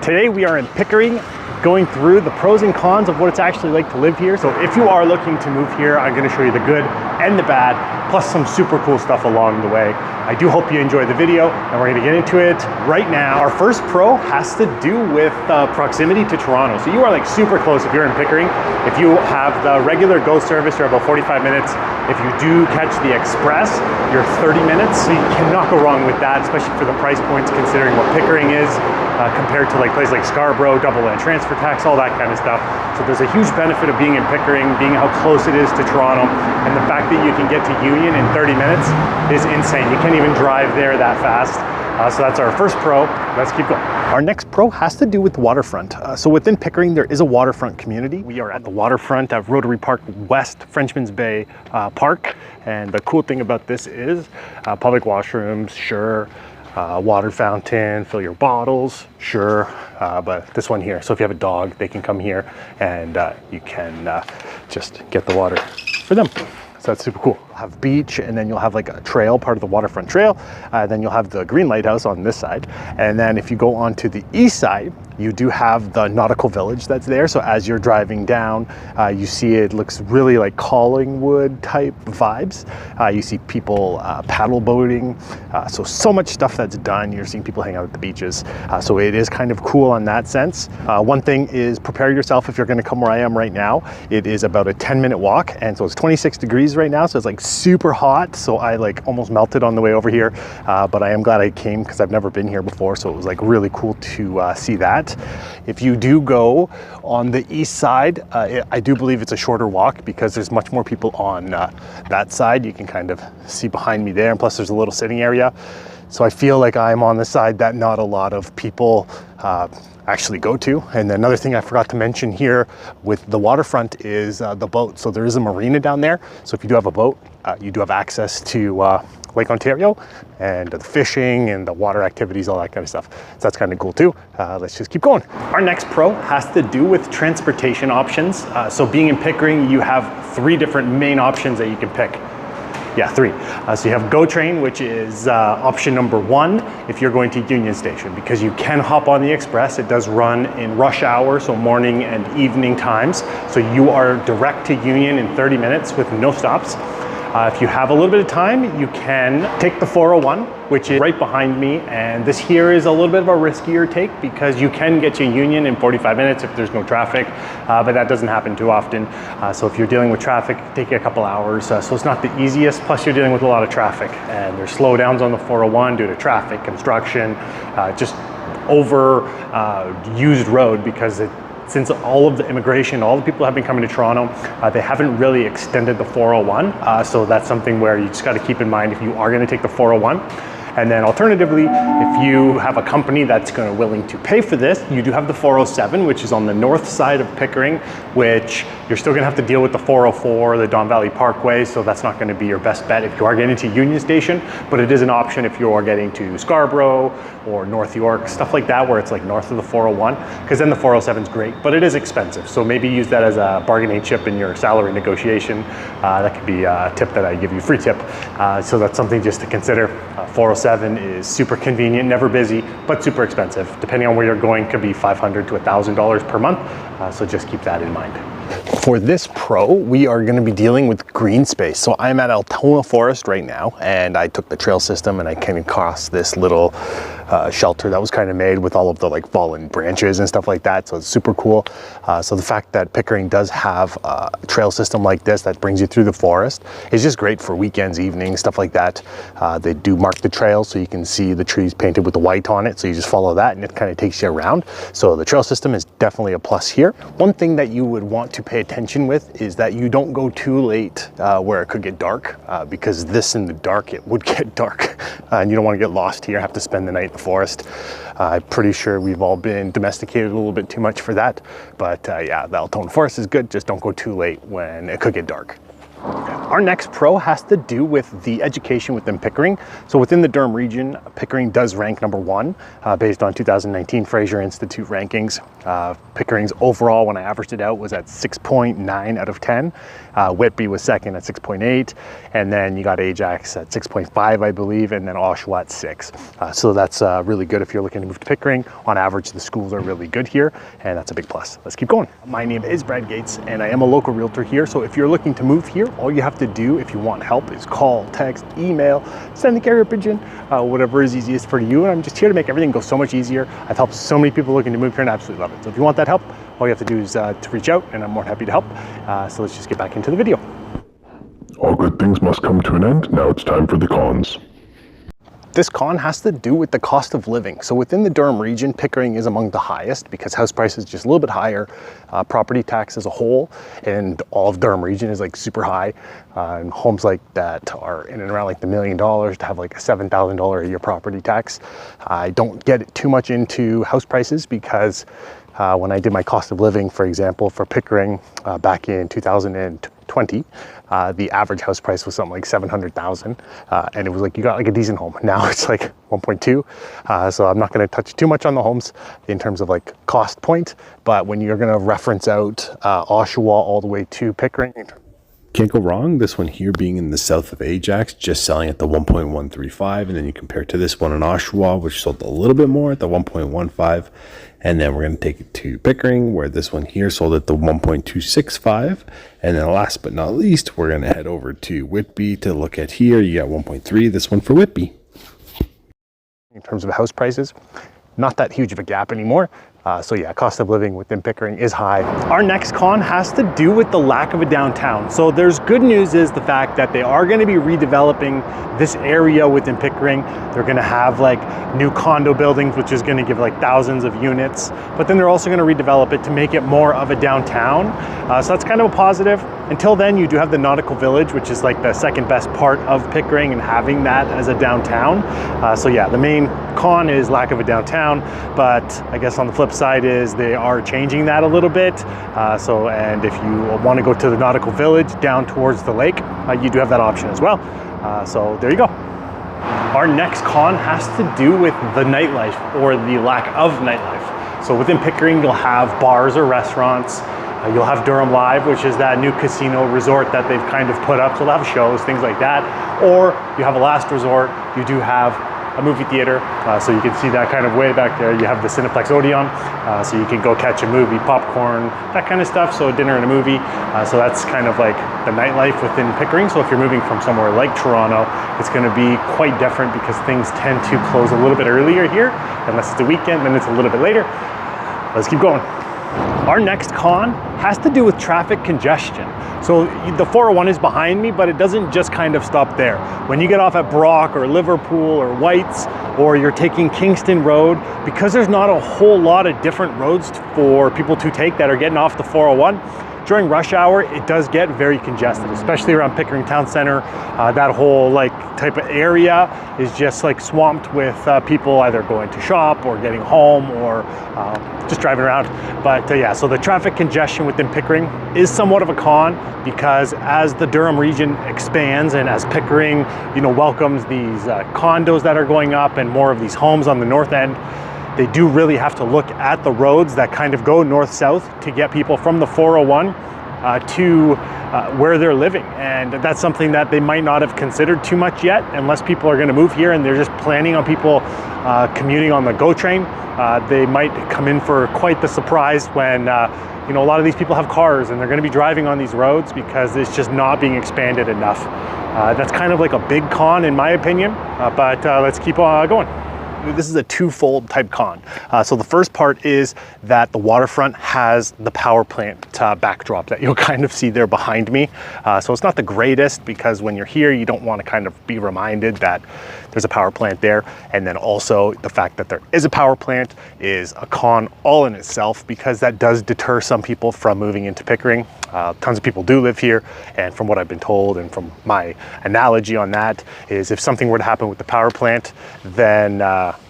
Today we are in Pickering, going through the pros and cons of what it's actually like to live here. So if you are looking to move here, I'm gonna show you the good and the bad, plus some super cool stuff along the way. I do hope you enjoy the video, and we're gonna get into it right now. Our first pro has to do with proximity to Toronto. So you are like super close if you're in Pickering. If you have the regular GO service, you're about 45 minutes. If you do catch the Express, you're 30 minutes. So you cannot go wrong with that, especially for the price points, considering what Pickering is compared to like places like Scarborough, double land transfer tax, all that kind of stuff. So there's a huge benefit of being in Pickering, being how close it is to Toronto, and the fact that you can get to Union in 30 minutes is insane. You can't even drive there that fast. So that's our first pro. Let's keep going. Our next pro has to do with the waterfront. So within Pickering, there is a waterfront community. We are at the waterfront at Rotary Park West, Frenchman's Bay Park. And the cool thing about this is public washrooms, sure. Water fountain, fill your bottles, sure. But this one here, so if you have a dog, they can come here and you can just get the water for them. So that's super cool. You'll have beach, and then you'll have like a trail, part of the waterfront trail. Then you'll have the Green Lighthouse on this side. And then if you go on to the east side, you do have the nautical village that's there. So as you're driving down, you see it looks really like Collingwood type vibes. You see people paddle boating. So much stuff that's done. You're seeing people hang out at the beaches. So it is kind of cool in that sense. One thing is prepare yourself if you're gonna come where I am right now. It is about a 10-minute walk. And so it's 26 degrees right now. So it's like super hot. So I like almost melted on the way over here. But I am glad I came because I've never been here before. So it was like really cool to see that. If you do go on the east side, I do believe it's a shorter walk because there's much more people on that side. You can kind of see behind me there, and plus there's a little sitting area. So I feel like I'm on the side that not a lot of people actually go to. And another thing I forgot to mention here with the waterfront is the boat. So there is a marina down there. So if you do have a boat, you do have access to Lake Ontario and the fishing and the water activities, all that kind of stuff. So that's kind of cool too. Let's just keep going. Our next pro has to do with transportation options. So being in Pickering, you have 3 different main options that you can pick. Yeah, 3. So you have GO Train, which is option number 1 if you're going to Union Station, because you can hop on the Express. It does run in rush hour, so morning and evening times. So you are direct to Union in 30 minutes with no stops. If you have a little bit of time, you can take the 401, which is right behind me. And this here is a little bit of a riskier take because you can get to Union in 45 minutes if there's no traffic, but that doesn't happen too often. So if you're dealing with traffic, it can take you a couple hours. So it's not the easiest, plus you're dealing with a lot of traffic. And there's slowdowns on the 401 due to traffic, construction, just used road because since all of the immigration, all the people have been coming to Toronto, they haven't really extended the 401. So that's something where you just got to keep in mind if you are going to take the 401. And then alternatively, if you have a company that's willing to pay for this, you do have the 407, which is on the north side of Pickering, which you're still gonna have to deal with the 404, the Don Valley Parkway, so that's not gonna be your best bet if you are getting to Union Station, but it is an option if you are getting to Scarborough or North York, stuff like that, where it's like north of the 401, because then the 407 is great, but it is expensive. So maybe use that as a bargaining chip in your salary negotiation. That could be a tip that I give you, free tip. So that's something just to consider. 407 is super convenient, never busy, but super expensive. Depending on where you're going, could be $500 to $1,000 per month. So just keep that in mind. For this pro, we are going to be dealing with green space. So I'm at Altona Forest right now, and I took the trail system and I came across this little shelter that was kind of made with all of the like fallen branches and stuff like that. So it's super cool. So the fact that Pickering does have a trail system like this that brings you through the forest is just great for weekends, evenings, stuff like that. They do mark the trail so you can see the trees painted with the white on it. So you just follow that and it kind of takes you around. So the trail system is definitely a plus here. One thing that you would want to pay attention with is that you don't go too late where it could get dark, because this in the dark, it would get dark and you don't want to get lost here, have to spend the night in the forest. I'm pretty sure we've all been domesticated a little bit too much for that, but yeah, the Altona Forest is good, just don't go too late when it could get dark. Our next pro has to do with the education within Pickering. So within the Durham region, Pickering does rank #1 based on 2019 Fraser Institute rankings. Pickering's overall, when I averaged it out, was at 6.9 out of 10. Whitby was second at 6.8, and then you got Ajax at 6.5, I believe, and then Oshawa at 6. So that's really good if you're looking to move to Pickering. On average, the schools are really good here, and that's a big plus. Let's keep going. My name is Brad Gates, and I am a local realtor here. So if you're looking to move here, all you have to do if you want help is call, text, email, send the carrier pigeon, whatever is easiest for you. And I'm just here to make everything go so much easier. I've helped so many people looking to move here and I absolutely love it. So if you want that help, all you have to do is to reach out, and I'm more than happy to help. So let's just get back into the video. All good things must come to an end. Now it's time for the cons. This con has to do with the cost of living. So within the Durham region, Pickering is among the highest because house prices just a little bit higher. Property tax as a whole and all of Durham region is like super high. And homes like that are in and around like the $1 million to have like a $7,000 a year property tax. I don't get too much into house prices because when I did my cost of living, for example, for Pickering back in 2020, the average house price was something like $700,000, and it was like you got like a decent home. Now it's like 1.2, so I'm not going to touch too much on the homes in terms of like cost point, but when you're going to reference out Oshawa all the way to Pickering, can't go wrong. This one here being in the south of Ajax, just selling at the 1.135, and then you compare it to this one in Oshawa, which sold a little bit more at the 1.15, and then we're going to take it to Pickering, where this one here sold at the 1.265, and then last but not least, we're going to head over to Whitby to look at here. You got 1.3, this one for Whitby. In terms of house prices, not that huge of a gap anymore. So yeah, cost of living within Pickering is high. Our next con has to do with the lack of a downtown. So there's good news is the fact that they are going to be redeveloping this area within Pickering. They're going to have like new condo buildings, which is going to give like thousands of units, but then they're also going to redevelop it to make it more of a downtown. So that's kind of a positive. Until then, you do have the Nautical Village, which is like the second best part of Pickering and having that as a downtown. So yeah, the main con is lack of a downtown, but I guess on the flip side is they are changing that a little bit. And if you want to go to the Nautical Village down towards the lake, you do have that option as well. So there you go. Our next con has to do with the nightlife or the lack of nightlife. So within Pickering, you'll have bars or restaurants. You'll have Durham Live, which is that new casino resort that they've kind of put up. So they'll have shows, things like that. Or you have a last resort, you do have a movie theater. So you can see that kind of way back there. You have the Cineplex Odeon, so you can go catch a movie, popcorn, that kind of stuff. So a dinner and a movie. So that's kind of like the nightlife within Pickering. So if you're moving from somewhere like Toronto, it's going to be quite different because things tend to close a little bit earlier here, unless it's a weekend, then it's a little bit later. Let's keep going. Our next con has to do with traffic congestion. So the 401 is behind me, but it doesn't just kind of stop there. When you get off at Brock or Liverpool or Whites, or you're taking Kingston Road, because there's not a whole lot of different roads for people to take that are getting off the 401, during rush hour, it does get very congested, especially around Pickering Town Center. That whole like type of area is just like swamped with people either going to shop or getting home or just driving around. But yeah, so the traffic congestion within Pickering is somewhat of a con because as the Durham region expands and as Pickering, welcomes these condos that are going up and more of these homes on the north end, they do really have to look at the roads that kind of go north-south to get people from the 401 to where they're living. And that's something that they might not have considered too much yet, unless people are going to move here and they're just planning on people commuting on the GO train. They might come in for quite the surprise when a lot of these people have cars and they're going to be driving on these roads because it's just not being expanded enough. That's kind of like a big con in my opinion, but let's keep going. This is a twofold type con. So the first part is that the waterfront has the power plant backdrop that you'll kind of see there behind me. So it's not the greatest because when you're here, you don't want to kind of be reminded that there's a power plant there. And then also the fact that there is a power plant is a con all in itself because that does deter some people from moving into Pickering. Tons of people do live here, and from what I've been told and from my analogy on that is if something were to happen with the power plant, then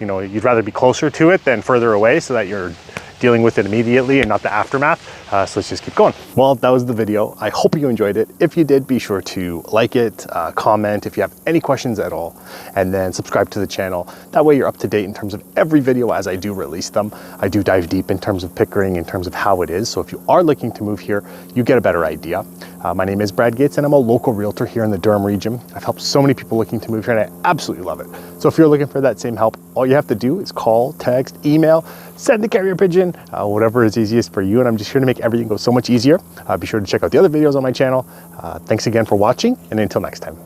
you'd rather be closer to it than further away so that you're dealing with it immediately and not the aftermath. So let's just keep going. Well, that was the video. I hope you enjoyed it. If you did, be sure to like it, comment if you have any questions at all, and then subscribe to the channel. That way you're up to date in terms of every video as I do release them. I do dive deep in terms of Pickering, in terms of how it is. So if you are looking to move here, you get a better idea. My name is Brad Gates and I'm a local realtor here in the Durham region. I've helped so many people looking to move here and I absolutely love it. So if you're looking for that same help, all you have to do is call, text, email, send a carrier pigeon, whatever is easiest for you. And I'm just here to make everything go so much easier. Be sure to check out the other videos on my channel. Thanks again for watching, and until next time.